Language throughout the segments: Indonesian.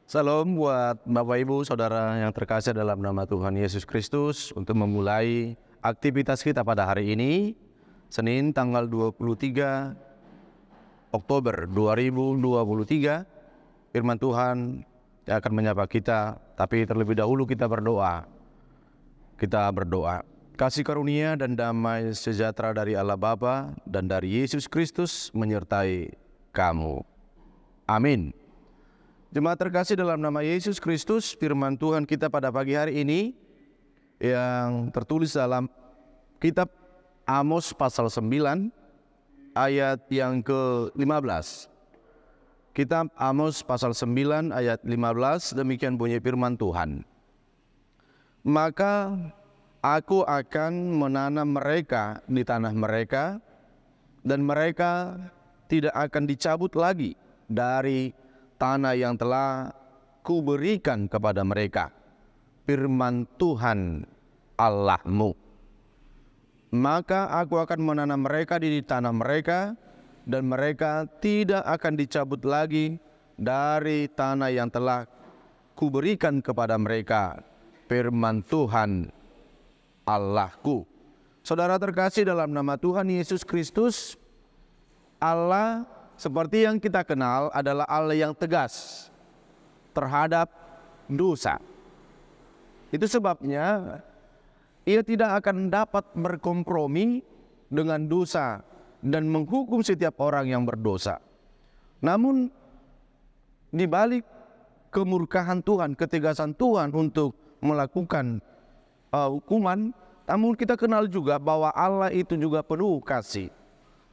Salam buat Bapak Ibu Saudara yang terkasih dalam nama Tuhan Yesus Kristus untuk memulai aktivitas kita pada hari ini, Senin tanggal 23 Oktober 2023. Firman Tuhan yang akan menyapa kita, tapi terlebih dahulu kita berdoa. Kita berdoa. Kasih karunia dan damai sejahtera dari Allah Bapa dan dari Yesus Kristus menyertai kamu. Amin. Jemaat terkasih dalam nama Yesus Kristus, firman Tuhan kita pada pagi hari ini yang tertulis dalam kitab Amos pasal 9 ayat yang ke-15. Kitab Amos pasal 9 ayat 15, demikian bunyi firman Tuhan. Maka aku akan menanam mereka di tanah mereka, dan mereka tidak akan dicabut lagi dari tanah yang telah kuberikan kepada mereka. Firman Tuhan Allahmu. Maka aku akan menanam mereka di tanah mereka, dan mereka tidak akan dicabut lagi dari tanah yang telah kuberikan kepada mereka. Firman Tuhan Allahku. Saudara terkasih dalam nama Tuhan Yesus Kristus, Allah seperti yang kita kenal adalah Allah yang tegas terhadap dosa. Itu sebabnya Ia tidak akan dapat berkompromi dengan dosa dan menghukum setiap orang yang berdosa. Namun di balik kemurkaan Tuhan, ketegasan Tuhan untuk melakukan hukuman, namun kita kenal juga bahwa Allah itu juga penuh kasih.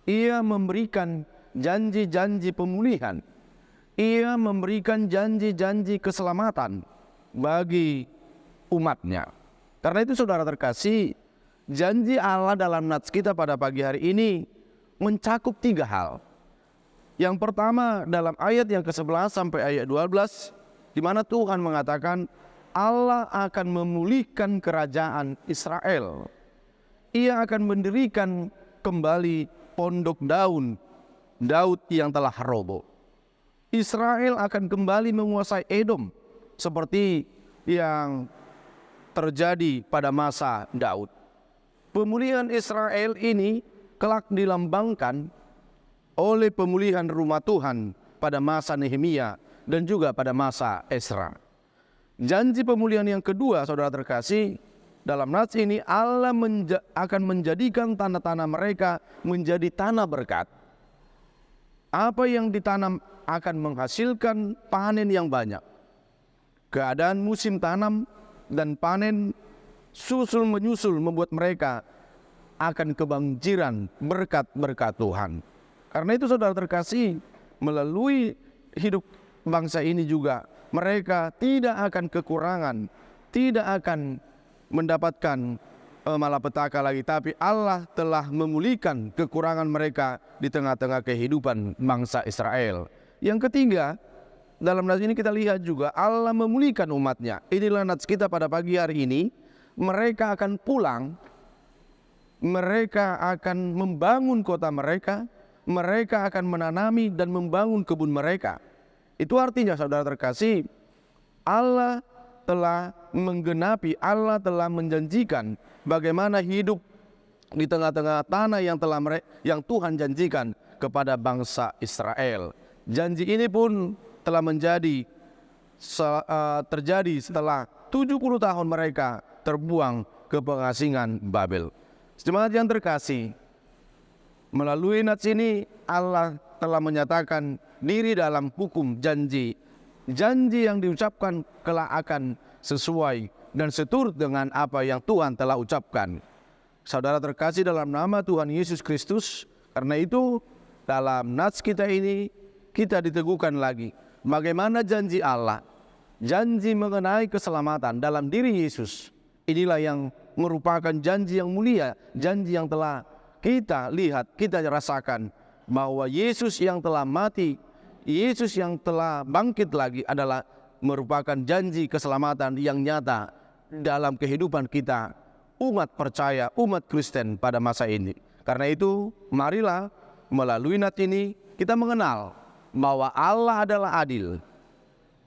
Ia memberikan janji-janji pemulihan. Ia memberikan janji-janji keselamatan bagi umatnya. Karena itu saudara terkasih, janji Allah dalam nats kita pada pagi hari ini mencakup 3 hal. Yang pertama dalam ayat yang ke-11 sampai ayat 12, di mana Tuhan mengatakan Allah akan memulihkan kerajaan Israel. Ia akan mendirikan kembali pondok Daud yang telah roboh. Israel akan kembali menguasai Edom seperti yang terjadi pada masa Daud. Pemulihan Israel ini kelak dilambangkan oleh pemulihan rumah Tuhan pada masa Nehemia dan juga pada masa Ezra. Janji pemulihan yang kedua, saudara terkasih, dalam nats ini Allah akan menjadikan tanah-tanah mereka menjadi tanah berkat. Apa yang ditanam akan menghasilkan panen yang banyak. Keadaan musim tanam dan panen susul menyusul membuat mereka akan kebanjiran berkat-berkat Tuhan. Karena itu saudara terkasih, melalui hidup bangsa ini juga mereka tidak akan kekurangan, tidak akan mendapatkan malapetaka lagi, tapi Allah telah memulihkan kekurangan mereka di tengah-tengah kehidupan bangsa Israel. Yang ketiga, dalam nats ini kita lihat juga Allah memulihkan umatnya. Inilah nats kita pada pagi hari ini. Mereka akan pulang, mereka akan membangun kota mereka, mereka akan menanami dan membangun kebun mereka. Itu artinya saudara terkasih, Allah telah menggenapi, Allah telah menjanjikan bagaimana hidup di tengah-tengah tanah yang Tuhan janjikan kepada bangsa Israel. Janji ini pun telah terjadi setelah 70 tahun mereka terbuang ke pengasingan Babel. Jemaat yang terkasih, melalui nats ini Allah telah menyatakan diri dalam hukum janji. Janji yang diucapkan kelak akan sesuai dan seturut dengan apa yang Tuhan telah ucapkan. Saudara terkasih dalam nama Tuhan Yesus Kristus, karena itu dalam nats kita ini kita diteguhkan lagi bagaimana janji Allah, janji mengenai keselamatan dalam diri Yesus. Inilah yang merupakan janji yang mulia, janji yang telah kita lihat, kita rasakan bahwa Yesus yang telah mati, Yesus yang telah bangkit lagi adalah merupakan janji keselamatan yang nyata dalam kehidupan kita, umat percaya, umat Kristen pada masa ini. Karena itu, marilah melalui nats ini kita mengenal bahwa Allah adalah adil.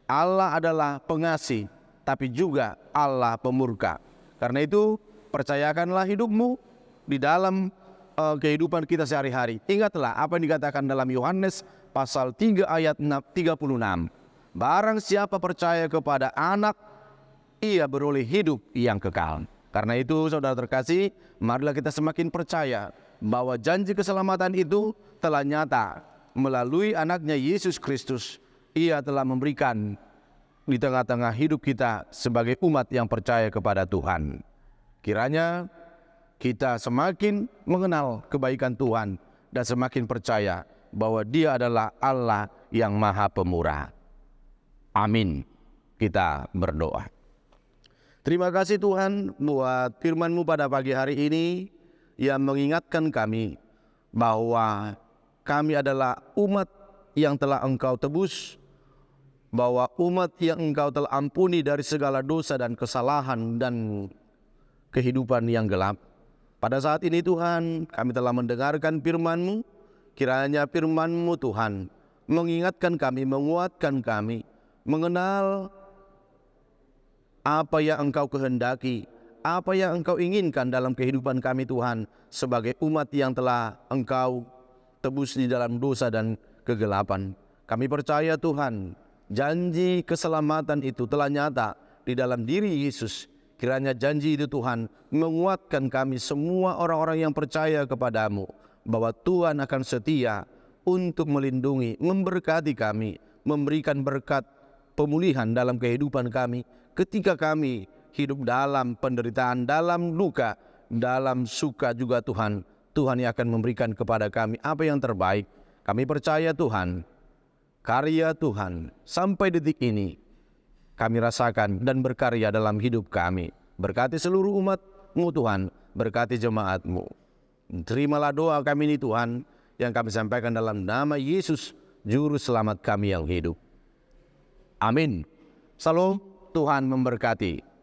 Allah adalah pengasih, tapi juga Allah pemurka. Karena itu, percayakanlah hidupmu di dalam kehidupan kita sehari-hari. Ingatlah apa yang dikatakan dalam Yohanes pasal 3 ayat 36. Barang siapa percaya kepada Anak, ia beroleh hidup yang kekal. Karena itu, saudara terkasih, marilah kita semakin percaya bahwa janji keselamatan itu telah nyata melalui Anaknya Yesus Kristus. Ia telah memberikan di tengah-tengah hidup kita sebagai umat yang percaya kepada Tuhan. Kiranya kita semakin mengenal kebaikan Tuhan dan semakin percaya bahwa Dia adalah Allah yang Maha Pemurah. Amin. Kita berdoa. Terima kasih Tuhan buat firman-Mu pada pagi hari ini yang mengingatkan kami bahwa kami adalah umat yang telah Engkau tebus, bahwa umat yang Engkau telah ampuni dari segala dosa dan kesalahan dan kehidupan yang gelap. Pada saat ini Tuhan, kami telah mendengarkan firman-Mu. Kiranya firman-Mu Tuhan mengingatkan kami, menguatkan kami, mengenal apa yang Engkau kehendaki, apa yang Engkau inginkan dalam kehidupan kami Tuhan, sebagai umat yang telah Engkau tebus di dalam dosa dan kegelapan. Kami percaya Tuhan, janji keselamatan itu telah nyata di dalam diri Yesus. Kiranya janji itu Tuhan menguatkan kami semua orang-orang yang percaya kepadamu, bahwa Tuhan akan setia untuk melindungi, memberkati kami, memberikan berkat pemulihan dalam kehidupan kami ketika kami hidup dalam penderitaan, dalam luka, dalam suka juga Tuhan. Tuhan yang akan memberikan kepada kami apa yang terbaik. Kami percaya Tuhan, karya Tuhan sampai detik ini kami rasakan dan berkarya dalam hidup kami. Berkati seluruh umat-Mu Tuhan, berkati jemaat-Mu. Terimalah doa kami ini Tuhan, yang kami sampaikan dalam nama Yesus, Juru Selamat kami yang hidup. Amin. Salam, Tuhan memberkati.